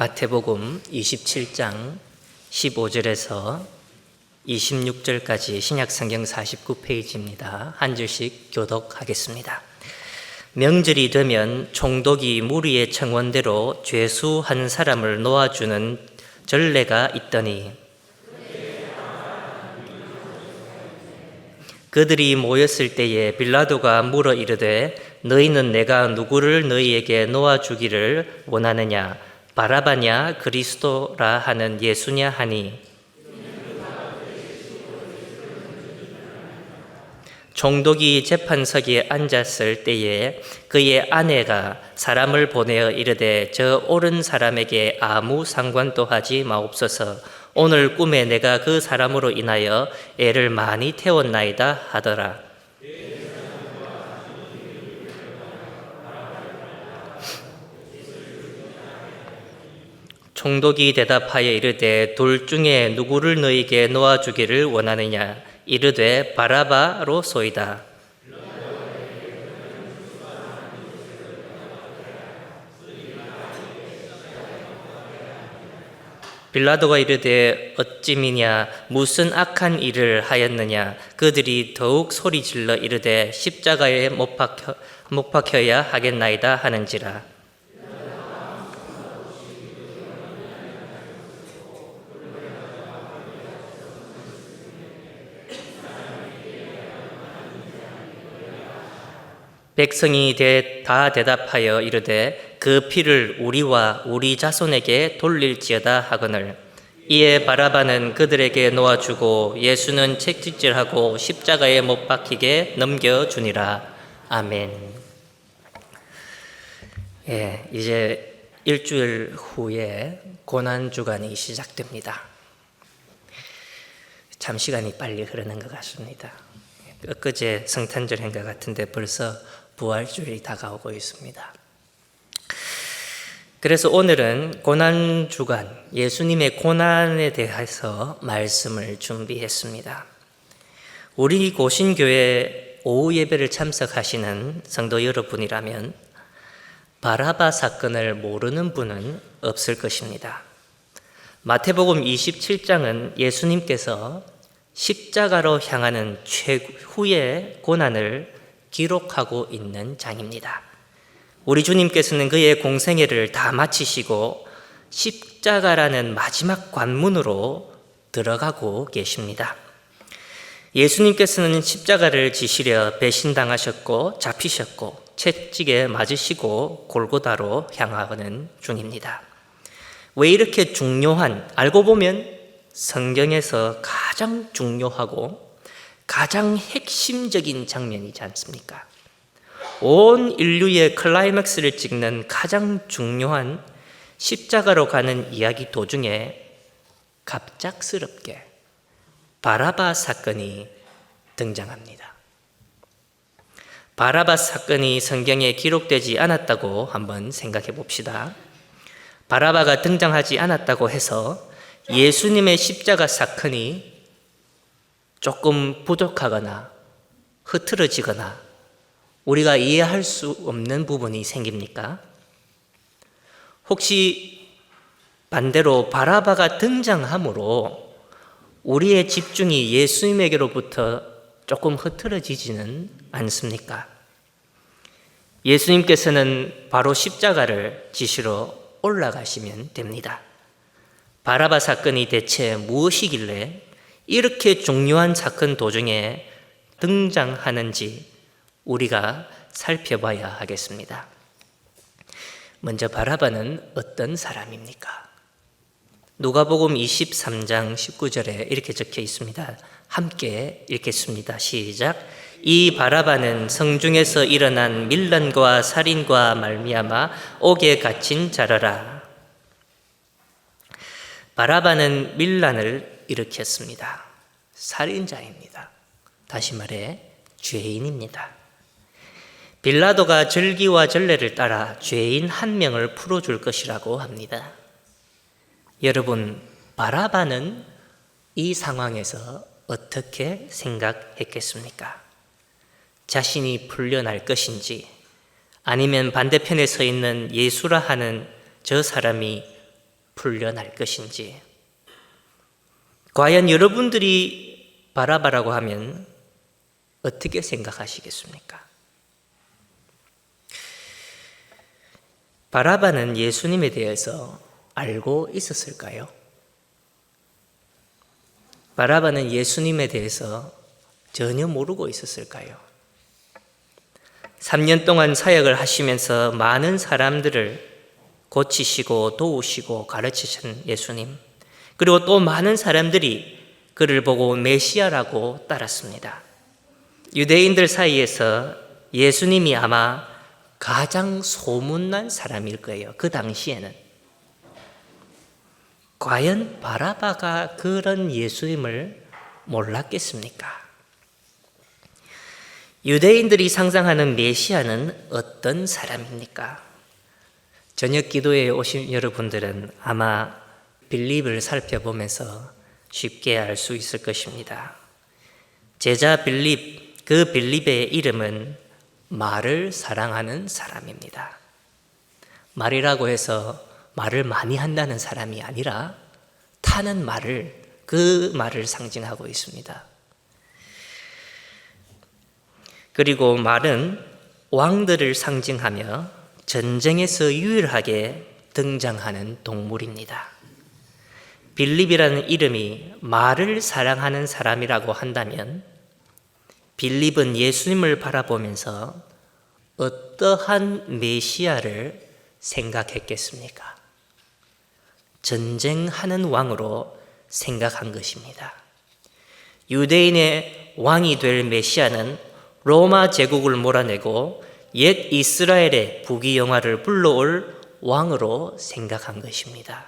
마태복음 27장 15절에서 26절까지 신약성경 49페이지입니다. 한 줄씩 교독하겠습니다. 명절이 되면 총독이 무리의 청원대로 죄수 한 사람을 놓아주는 전례가 있더니 그들이 모였을 때에 빌라도가 물어 이르되 너희는 내가 누구를 너희에게 놓아주기를 원하느냐 바라바냐 그리스도라 하는 예수냐 하니 총독이 재판석에 앉았을 때에 그의 아내가 사람을 보내어 이르되 저 옳은 사람에게 아무 상관도 하지 마옵소서. 오늘 꿈에 내가 그 사람으로 인하여 애를 많이 태웠나이다 하더라. 총독이 대답하여 이르되 둘 중에 누구를 너희에게 놓아주기를 원하느냐 이르되 바라바로소이다. 빌라도가 이르되 어찌미냐 무슨 악한 일을 하였느냐. 그들이 더욱 소리질러 이르되 십자가에 못 박혀야 하겠나이다 하는지라. 백성이 다 대답하여 이르되 그 피를 우리와 우리 자손에게 돌릴지어다 하거늘. 이에 바라바는 그들에게 놓아주고 예수는 채찍질하고 십자가에 못 박히게 넘겨주니라. 아멘. 이제 일주일 후에 고난주간이 시작됩니다. 참 시간이 빨리 흐르는 것 같습니다. 엊그제 성탄절인 것 같은데 벌써 부활주일이 다가오고 있습니다. 그래서 오늘은 고난주간, 예수님의 고난에 대해서 말씀을 준비했습니다. 우리 고신교회 오후 예배를 참석하시는 성도 여러분이라면 바라바 사건을 모르는 분은 없을 것입니다. 마태복음 27장은 예수님께서 십자가로 향하는 최후의 고난을 기록하고 있는 장입니다. 우리 주님께서는 그의 공생애를 다 마치시고 십자가라는 마지막 관문으로 들어가고 계십니다. 예수님께서는 십자가를 지시려 배신당하셨고 잡히셨고 채찍에 맞으시고 골고다로 향하는 중입니다. 왜 이렇게 중요한, 알고 보면 성경에서 가장 중요하고 가장 핵심적인 장면이지 않습니까? 온 인류의 클라이맥스를 찍는 가장 중요한 십자가로 가는 이야기 도중에 갑작스럽게 바라바 사건이 등장합니다. 바라바 사건이 성경에 기록되지 않았다고 한번 생각해 봅시다. 바라바가 등장하지 않았다고 해서 예수님의 십자가 사건이 조금 부족하거나 흐트러지거나 우리가 이해할 수 없는 부분이 생깁니까? 혹시 반대로 바라바가 등장함으로 우리의 집중이 예수님에게로부터 조금 흐트러지지는 않습니까? 예수님께서는 바로 십자가를 지시러 올라가시면 됩니다. 바라바 사건이 대체 무엇이길래 이렇게 중요한 사건 도중에 등장하는지 우리가 살펴봐야 하겠습니다. 먼저 바라바는 어떤 사람입니까? 누가복음 23장 19절에 이렇게 적혀 있습니다. 함께 읽겠습니다. 시작. 이 바라바는 성중에서 일어난 밀란과 살인과 말미암아 옥에 갇힌 자라라. 바라바는 밀란을 일으켰습니다. 살인자입니다. 다시 말해 죄인입니다. 빌라도가 절기와 전례를 따라 죄인 한 명을 풀어줄 것이라고 합니다. 여러분, 바라바는 이 상황에서 어떻게 생각했겠습니까? 자신이 풀려날 것인지 아니면 반대편에 서 있는 예수라 하는 저 사람이 풀려날 것인지. 과연 여러분들이 바라바라고 하면 어떻게 생각하시겠습니까? 바라바는 예수님에 대해서 알고 있었을까요? 바라바는 예수님에 대해서 전혀 모르고 있었을까요? 3년 동안 사역을 하시면서 많은 사람들을 고치시고 도우시고 가르치신 예수님, 그리고 또 많은 사람들이 그를 보고 메시아라고 따랐습니다. 유대인들 사이에서 예수님이 아마 가장 소문난 사람일 거예요. 그 당시에는. 과연 바라바가 그런 예수님을 몰랐겠습니까? 유대인들이 상상하는 메시아는 어떤 사람입니까? 저녁 기도에 오신 여러분들은 아마 빌립을 살펴보면서 쉽게 알 수 있을 것입니다. 제자 빌립, 그 빌립의 이름은 말을 사랑하는 사람입니다. 말이라고 해서 말을 많이 한다는 사람이 아니라 타는 말을, 그 말을 상징하고 있습니다. 그리고 말은 왕들을 상징하며 전쟁에서 유일하게 등장하는 동물입니다. 빌립이라는 이름이 말을 사랑하는 사람이라고 한다면 빌립은 예수님을 바라보면서 어떠한 메시아를 생각했겠습니까? 전쟁하는 왕으로 생각한 것입니다. 유대인의 왕이 될 메시아는 로마 제국을 몰아내고 옛 이스라엘의 부귀영화를 불러올 왕으로 생각한 것입니다.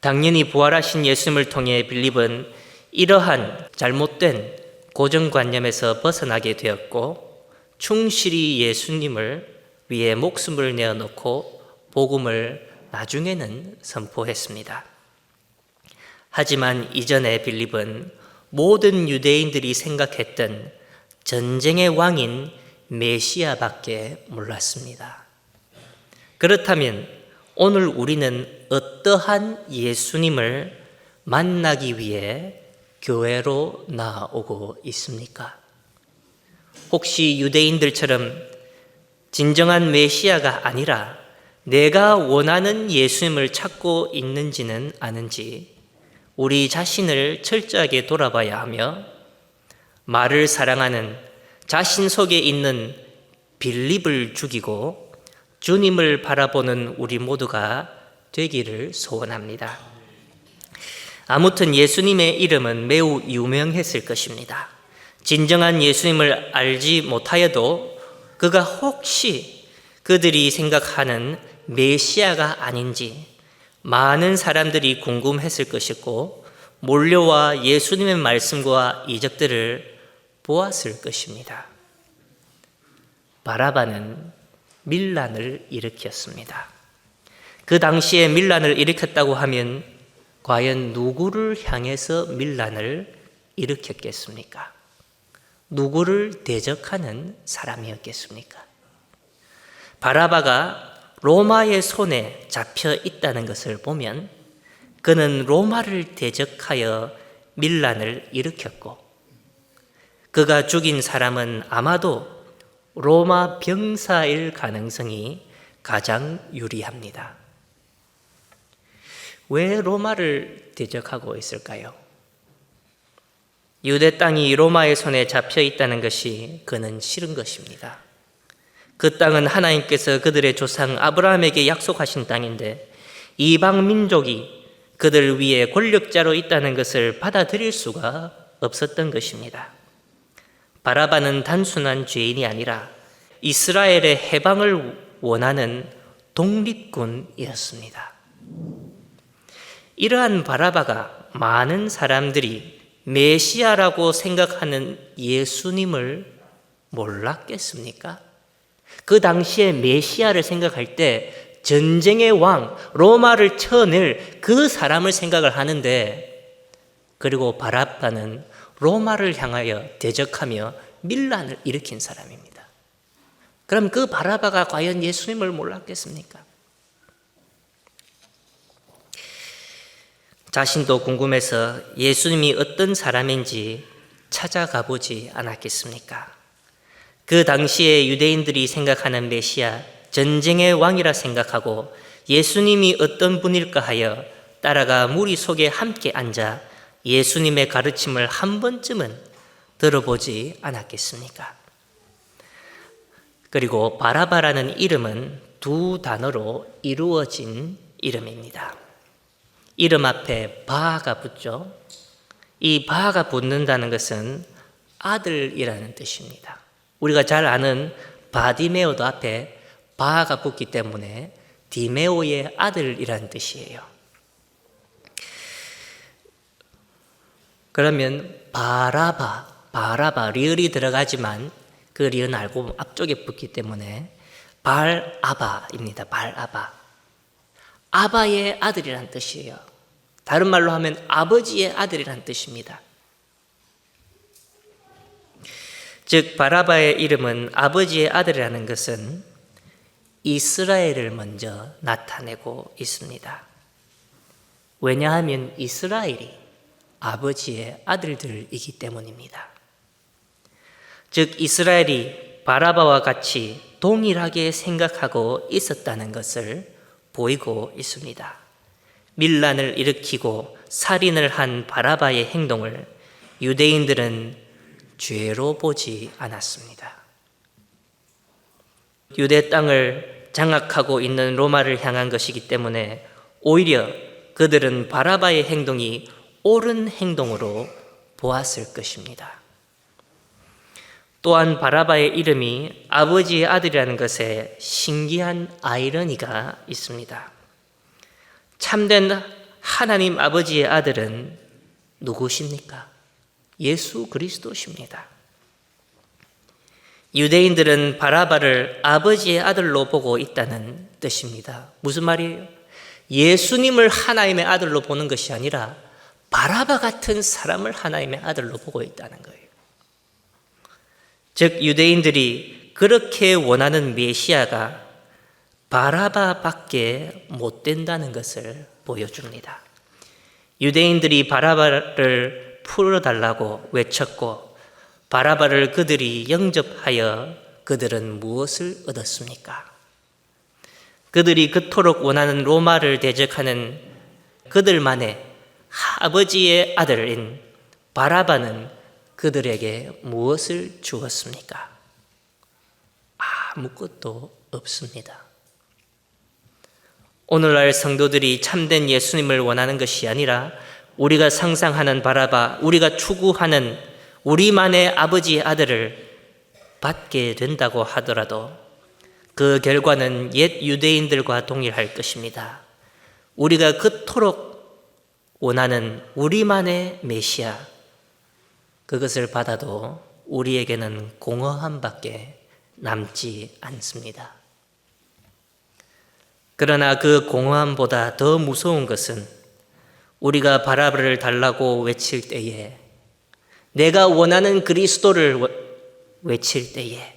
당연히 부활하신 예수님을 통해 빌립은 이러한 잘못된 고정관념에서 벗어나게 되었고 충실히 예수님을 위해 목숨을 내어놓고 복음을 나중에는 선포했습니다. 하지만 이전에 빌립은 모든 유대인들이 생각했던 전쟁의 왕인 메시아밖에 몰랐습니다. 그렇다면 오늘 우리는 어떠한 예수님을 만나기 위해 교회로 나아오고 있습니까? 혹시 유대인들처럼 진정한 메시아가 아니라 내가 원하는 예수님을 찾고 있는지는 아는지 우리 자신을 철저하게 돌아봐야 하며 말을 사랑하는 자신 속에 있는 빌립을 죽이고 주님을 바라보는 우리 모두가 되기를 소원합니다. 아무튼 예수님의 이름은 매우 유명했을 것입니다. 진정한 예수님을 알지 못하여도 그가 혹시 그들이 생각하는 메시아가 아닌지 많은 사람들이 궁금했을 것이고 몰려와 예수님의 말씀과 이적들을 보았을 것입니다. 바라바는 밀란을 일으켰습니다. 그 당시에 밀란을 일으켰다고 하면 과연 누구를 향해서 밀란을 일으켰겠습니까? 누구를 대적하는 사람이었겠습니까? 바라바가 로마의 손에 잡혀 있다는 것을 보면 그는 로마를 대적하여 밀란을 일으켰고 그가 죽인 사람은 아마도 로마 병사일 가능성이 가장 유리합니다. 왜 로마를 대적하고 있을까요? 유대 땅이 로마의 손에 잡혀 있다는 것이 그는 싫은 것입니다. 그 땅은 하나님께서 그들의 조상 아브라함에게 약속하신 땅인데 이방 민족이 그들 위에 권력자로 있다는 것을 받아들일 수가 없었던 것입니다. 바라바는 단순한 죄인이 아니라 이스라엘의 해방을 원하는 독립군이었습니다. 이러한 바라바가 많은 사람들이 메시아라고 생각하는 예수님을 몰랐겠습니까? 그 당시에 메시아를 생각할 때 전쟁의 왕, 로마를 쳐낼 그 사람을 생각을 하는데 그리고 바라바는 로마를 향하여 대적하며 밀란을 일으킨 사람입니다. 그럼 그 바라바가 과연 예수님을 몰랐겠습니까? 자신도 궁금해서 예수님이 어떤 사람인지 찾아가 보지 않았겠습니까? 그 당시에 유대인들이 생각하는 메시아, 전쟁의 왕이라 생각하고 예수님이 어떤 분일까 하여 따라가 무리 속에 함께 앉아 예수님의 가르침을 한 번쯤은 들어보지 않았겠습니까? 그리고 바라바라는 이름은 두 단어로 이루어진 이름입니다. 이름 앞에 바가 붙죠. 이 바가 붙는다는 것은 아들이라는 뜻입니다. 우리가 잘 아는 바디메오도 앞에 바가 붙기 때문에 디메오의 아들이라는 뜻이에요. 그러면 바라바 리을이 들어가지만 그 리은 알고 앞쪽에 붙기 때문에 발아바입니다. 발아바. 아바의 아들이란 뜻이에요. 다른 말로 하면 아버지의 아들이란 뜻입니다. 즉 바라바의 이름은 아버지의 아들이라는 것은 이스라엘을 먼저 나타내고 있습니다. 왜냐하면 이스라엘이 아버지의 아들들이기 때문입니다. 즉 이스라엘이 바라바와 같이 동일하게 생각하고 있었다는 것을 보이고 있습니다. 밀란을 일으키고 살인을 한 바라바의 행동을 유대인들은 죄로 보지 않았습니다. 유대 땅을 장악하고 있는 로마를 향한 것이기 때문에 오히려 그들은 바라바의 행동이 옳은 행동으로 보았을 것입니다. 또한 바라바의 이름이 아버지의 아들이라는 것에 신기한 아이러니가 있습니다. 참된 하나님 아버지의 아들은 누구십니까? 예수 그리스도십니다. 유대인들은 바라바를 아버지의 아들로 보고 있다는 뜻입니다. 무슨 말이에요? 예수님을 하나님의 아들로 보는 것이 아니라 바라바 같은 사람을 하나님의 아들로 보고 있다는 거예요. 즉 유대인들이 그렇게 원하는 메시아가 바라바밖에 못 된다는 것을 보여줍니다. 유대인들이 바라바를 풀어달라고 외쳤고 바라바를 그들이 영접하여 그들은 무엇을 얻었습니까? 그들이 그토록 원하는 로마를 대적하는 그들만의 아버지의 아들인 바라바는 그들에게 무엇을 주었습니까? 아무것도 없습니다. 오늘날 성도들이 참된 예수님을 원하는 것이 아니라 우리가 상상하는 바라바, 우리가 추구하는 우리만의 아버지의 아들을 받게 된다고 하더라도 그 결과는 옛 유대인들과 동일할 것입니다. 우리가 그토록 원하는 우리만의 메시아, 그것을 받아도 우리에게는 공허함밖에 남지 않습니다. 그러나 그 공허함보다 더 무서운 것은 우리가 바라바를 달라고 외칠 때에, 내가 원하는 그리스도를 외칠 때에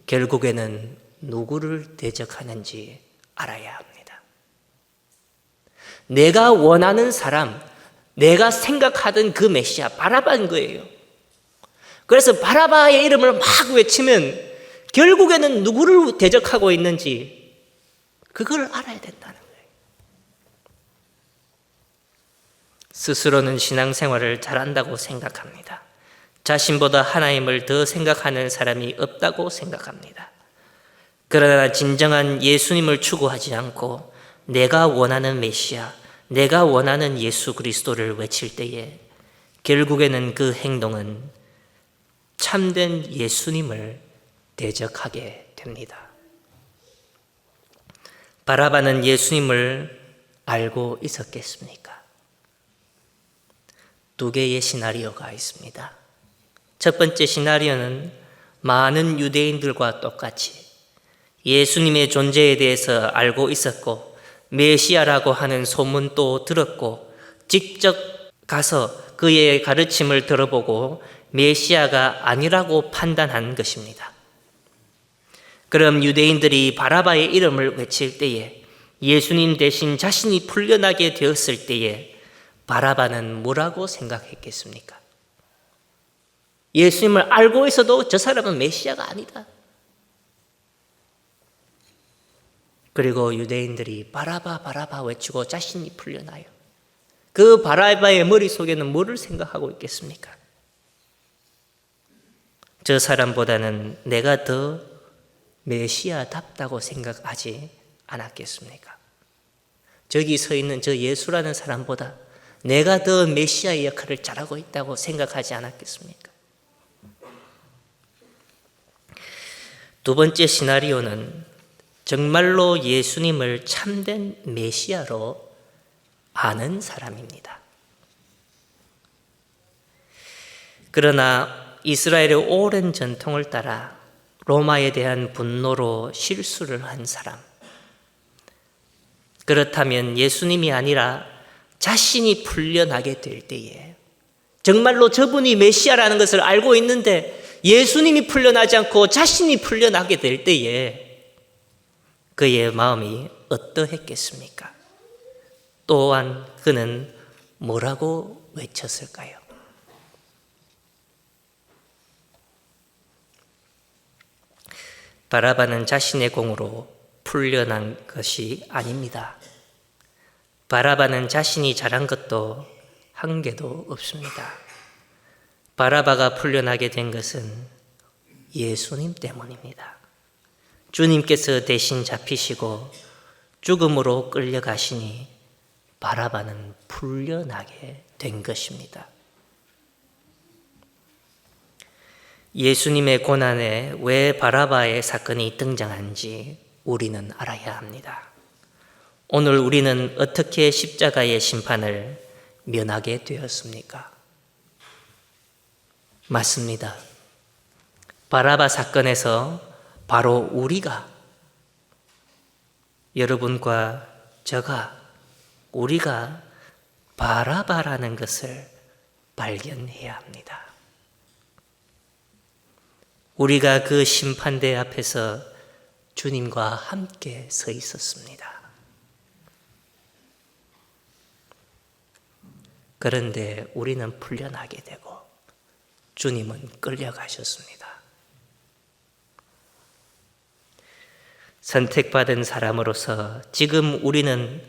결국에는 누구를 대적하는지 알아야 합니다. 내가 원하는 사람, 내가 생각하던 그 메시아 바라바인 거예요. 그래서 바라바의 이름을 막 외치면 결국에는 누구를 대적하고 있는지 그걸 알아야 된다는 거예요. 스스로는 신앙생활을 잘한다고 생각합니다. 자신보다 하나님을 더 생각하는 사람이 없다고 생각합니다. 그러나 진정한 예수님을 추구하지 않고 내가 원하는 메시아, 내가 원하는 예수 그리스도를 외칠 때에 결국에는 그 행동은 참된 예수님을 대적하게 됩니다. 바라바는 예수님을 알고 있었겠습니까? 두 개의 시나리오가 있습니다. 첫 번째 시나리오는 많은 유대인들과 똑같이 예수님의 존재에 대해서 알고 있었고 메시아라고 하는 소문도 들었고 직접 가서 그의 가르침을 들어보고 메시아가 아니라고 판단한 것입니다. 그럼 유대인들이 바라바의 이름을 외칠 때에 예수님 대신 자신이 풀려나게 되었을 때에 바라바는 뭐라고 생각했겠습니까? 예수님을 알고 있어도 저 사람은 메시아가 아니다. 그리고 유대인들이 바라바 바라바 외치고 자신이 풀려나요. 그 바라바의 머릿속에는 뭐를 생각하고 있겠습니까? 저 사람보다는 내가 더 메시아답다고 생각하지 않았겠습니까? 저기 서 있는 저 예수라는 사람보다 내가 더 메시아의 역할을 잘하고 있다고 생각하지 않았겠습니까? 두 번째 시나리오는 정말로 예수님을 참된 메시아로 아는 사람입니다. 그러나 이스라엘의 오랜 전통을 따라 로마에 대한 분노로 실수를 한 사람, 그렇다면 예수님이 아니라 자신이 풀려나게 될 때에 정말로 저분이 메시아라는 것을 알고 있는데 예수님이 풀려나지 않고 자신이 풀려나게 될 때에 그의 마음이 어떠했겠습니까? 또한 그는 뭐라고 외쳤을까요? 바라바는 자신의 공으로 풀려난 것이 아닙니다. 바라바는 자신이 잘한 것도 한 개도 없습니다. 바라바가 풀려나게 된 것은 예수님 때문입니다. 주님께서 대신 잡히시고 죽음으로 끌려가시니 바라바는 풀려나게 된 것입니다. 예수님의 고난에 왜 바라바의 사건이 등장한지 우리는 알아야 합니다. 오늘 우리는 어떻게 십자가의 심판을 면하게 되었습니까? 맞습니다. 바라바 사건에서 바로 우리가, 여러분과 우리가 바라바라는 것을 발견해야 합니다. 우리가 그 심판대 앞에서 주님과 함께 서 있었습니다. 그런데 우리는 풀려나게 되고 주님은 끌려가셨습니다. 선택받은 사람으로서 지금 우리는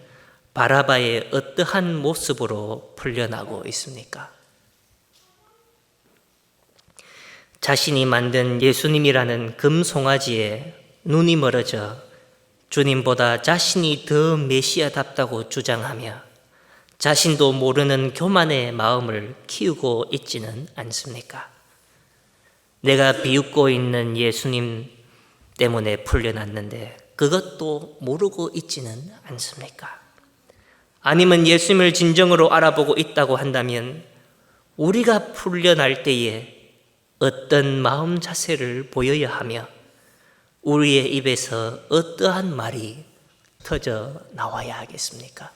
바라바의 어떠한 모습으로 풀려나고 있습니까? 자신이 만든 예수님이라는 금송아지에 눈이 멀어져 주님보다 자신이 더 메시아답다고 주장하며 자신도 모르는 교만의 마음을 키우고 있지는 않습니까? 내가 비웃고 있는 예수님 때문에 풀려났는데 그것도 모르고 있지는 않습니까? 아니면 예수님을 진정으로 알아보고 있다고 한다면 우리가 풀려날 때에 어떤 마음 자세를 보여야 하며 우리의 입에서 어떠한 말이 터져 나와야 하겠습니까?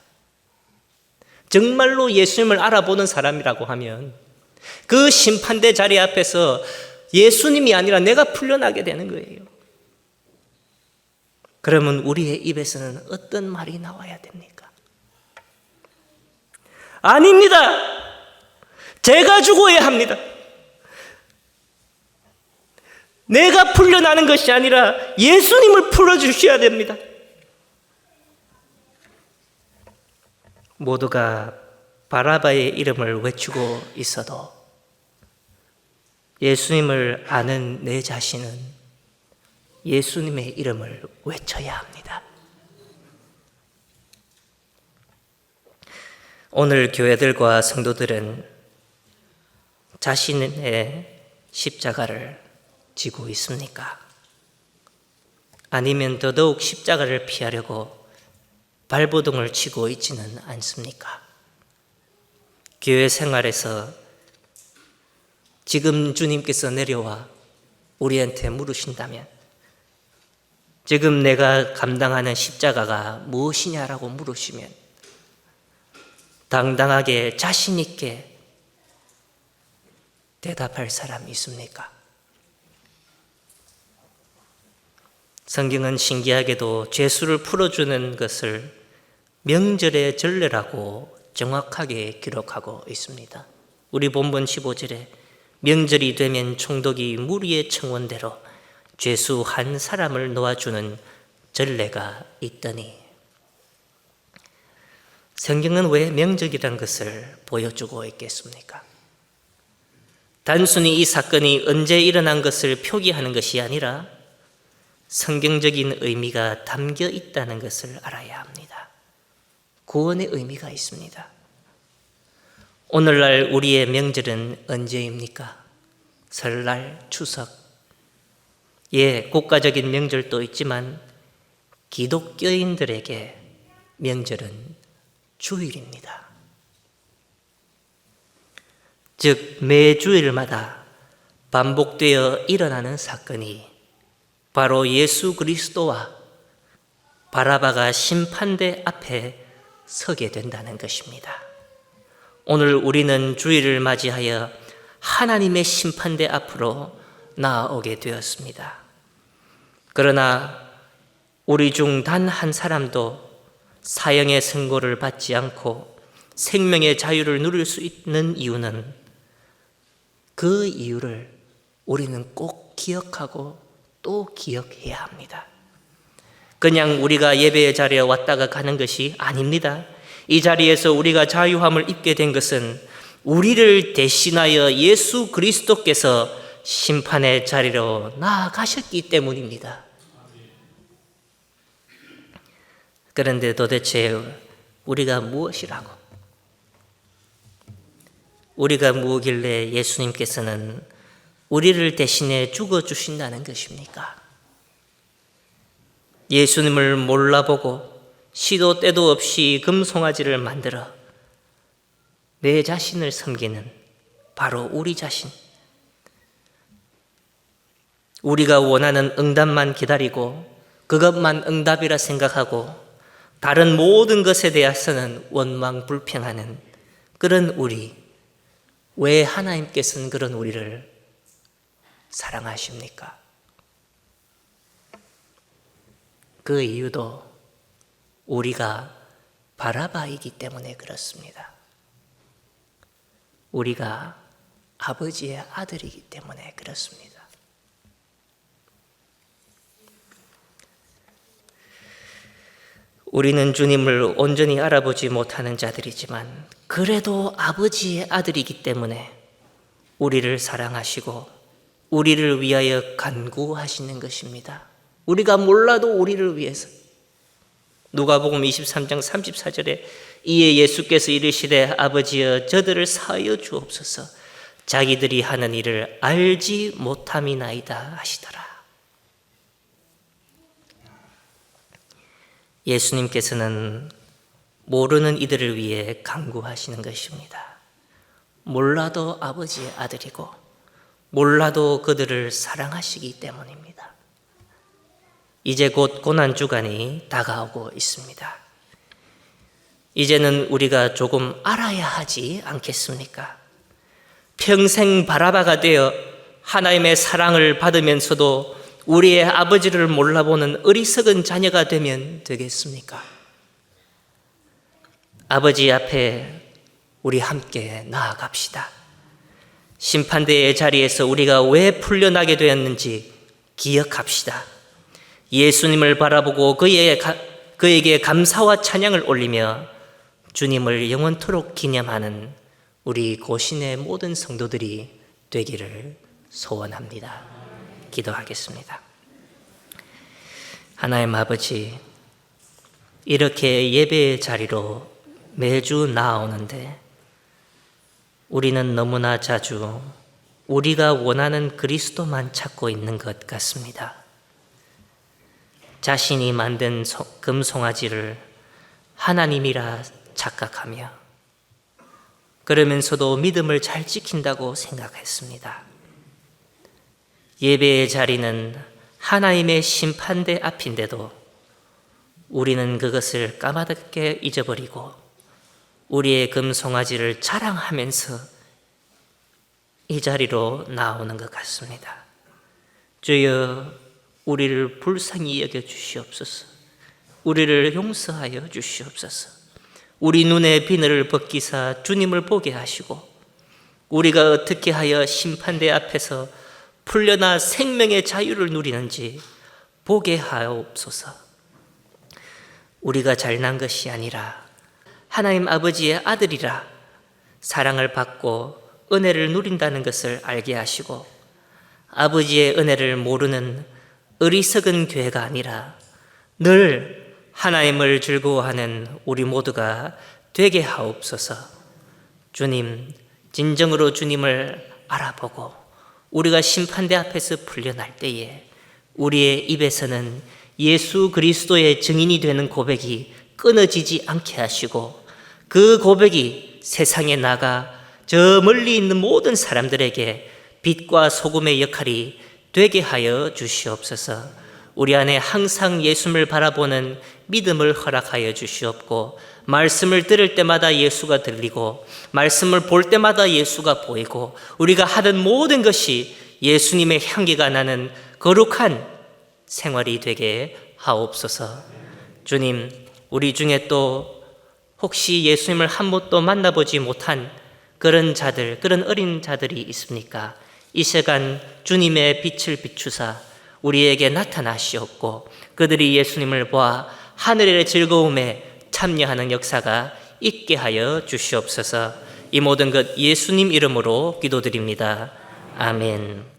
정말로 예수님을 알아보는 사람이라고 하면 그 심판대 자리 앞에서 예수님이 아니라 내가 풀려나게 되는 거예요. 그러면 우리의 입에서는 어떤 말이 나와야 됩니까? 아닙니다. 제가 죽어야 합니다. 내가 풀려나는 것이 아니라 예수님을 풀어주셔야 됩니다. 모두가 바라바의 이름을 외치고 있어도 예수님을 아는 내 자신은 예수님의 이름을 외쳐야 합니다. 오늘 교회들과 성도들은 자신의 십자가를 지고 있습니까? 아니면 더더욱 십자가를 피하려고 발버둥을 치고 있지는 않습니까? 교회 생활에서 지금 주님께서 내려와 우리한테 물으신다면 지금 내가 감당하는 십자가가 무엇이냐라고 물으시면 당당하게 자신 있게 대답할 사람이 있습니까? 성경은 신기하게도 죄수를 풀어주는 것을 명절의 전례라고 정확하게 기록하고 있습니다. 우리 본문 15절에 명절이 되면 총독이 무리의 청원대로 죄수 한 사람을 놓아주는 전례가 있더니, 성경은 왜 명절이라는 것을 보여주고 있겠습니까? 단순히 이 사건이 언제 일어난 것을 표기하는 것이 아니라 성경적인 의미가 담겨 있다는 것을 알아야 합니다. 구원의 의미가 있습니다. 오늘날 우리의 명절은 언제입니까? 설날, 추석. 국가적인 명절도 있지만 기독교인들에게 명절은 주일입니다. 즉 매주일마다 반복되어 일어나는 사건이 바로 예수 그리스도와 바라바가 심판대 앞에 서게 된다는 것입니다. 오늘 우리는 주일을 맞이하여 하나님의 심판대 앞으로 나아오게 되었습니다. 그러나 우리 중 단 한 사람도 사형의 선고를 받지 않고 생명의 자유를 누릴 수 있는 이유는, 그 이유를 우리는 꼭 기억하고 또 기억해야 합니다. 그냥 우리가 예배의 자리에 왔다가 가는 것이 아닙니다. 이 자리에서 우리가 자유함을 입게 된 것은 우리를 대신하여 예수 그리스도께서 심판의 자리로 나아가셨기 때문입니다. 그런데 도대체 우리가 무엇이라고, 우리가 무엇길래 예수님께서는 우리를 대신해 죽어주신다는 것입니까? 예수님을 몰라보고 시도 때도 없이 금송아지를 만들어 내 자신을 섬기는 바로 우리 자신, 우리가 원하는 응답만 기다리고 그것만 응답이라 생각하고 다른 모든 것에 대해서는 원망불평하는 그런 우리, 왜 하나님께서는 그런 우리를 사랑하십니까? 그 이유도 우리가 바라바이기 때문에 그렇습니다. 우리가 아버지의 아들이기 때문에 그렇습니다. 우리는 주님을 온전히 알아보지 못하는 자들이지만 그래도 아버지의 아들이기 때문에 우리를 사랑하시고 우리를 위하여 간구하시는 것입니다. 우리가 몰라도 우리를 위해서. 누가복음 23장 34절에 이에 예수께서 이르시되 아버지여 저들을 사하여 주옵소서 자기들이 하는 일을 알지 못함이나이다 하시더라. 예수님께서는 모르는 이들을 위해 간구하시는 것입니다. 몰라도 아버지의 아들이고 몰라도 그들을 사랑하시기 때문입니다. 이제 곧 고난주간이 다가오고 있습니다. 이제는 우리가 조금 알아야 하지 않겠습니까? 평생 바라바가 되어 하나님의 사랑을 받으면서도 우리의 아버지를 몰라보는 어리석은 자녀가 되면 되겠습니까? 아버지 앞에 우리 함께 나아갑시다. 심판대의 자리에서 우리가 왜 풀려나게 되었는지 기억합시다. 예수님을 바라보고 그에게 감사와 찬양을 올리며 주님을 영원토록 기념하는 우리 고신의 모든 성도들이 되기를 소원합니다. 기도하겠습니다. 하나님 아버지, 이렇게 예배의 자리로 매주 나아오는데 우리는 너무나 자주 우리가 원하는 그리스도만 찾고 있는 것 같습니다. 자신이 만든 금송아지를 하나님이라 착각하며 그러면서도 믿음을 잘 지킨다고 생각했습니다. 예배의 자리는 하나님의 심판대 앞인데도 우리는 그것을 까맣게 잊어버리고 우리의 금송아지를 자랑하면서 이 자리로 나오는 것 같습니다. 주여, 우리를 불쌍히 여겨 주시옵소서. 우리를 용서하여 주시옵소서. 우리 눈의 비늘을 벗기사 주님을 보게 하시고 우리가 어떻게 하여 심판대 앞에서 풀려나 생명의 자유를 누리는지 보게 하옵소서. 우리가 잘난 것이 아니라 하나님 아버지의 아들이라 사랑을 받고 은혜를 누린다는 것을 알게 하시고 아버지의 은혜를 모르는 어리석은 교회가 아니라 늘 하나님을 즐거워하는 우리 모두가 되게 하옵소서. 주님, 진정으로 주님을 알아보고 우리가 심판대 앞에서 풀려날 때에 우리의 입에서는 예수 그리스도의 증인이 되는 고백이 끊어지지 않게 하시고 그 고백이 세상에 나가 저 멀리 있는 모든 사람들에게 빛과 소금의 역할이 되게 하여 주시옵소서. 우리 안에 항상 예수님을 바라보는 믿음을 허락하여 주시옵고 말씀을 들을 때마다 예수가 들리고 말씀을 볼 때마다 예수가 보이고 우리가 하던 모든 것이 예수님의 향기가 나는 거룩한 생활이 되게 하옵소서. 주님, 우리 중에 또 혹시 예수님을 한 번도 만나보지 못한 그런 자들, 그런 어린 자들이 있습니까? 이 시간 주님의 빛을 비추사 우리에게 나타나시옵고 그들이 예수님을 보아 하늘의 즐거움에 참여하는 역사가 있게 하여 주시옵소서. 이 모든 것 예수님 이름으로 기도드립니다. 아멘.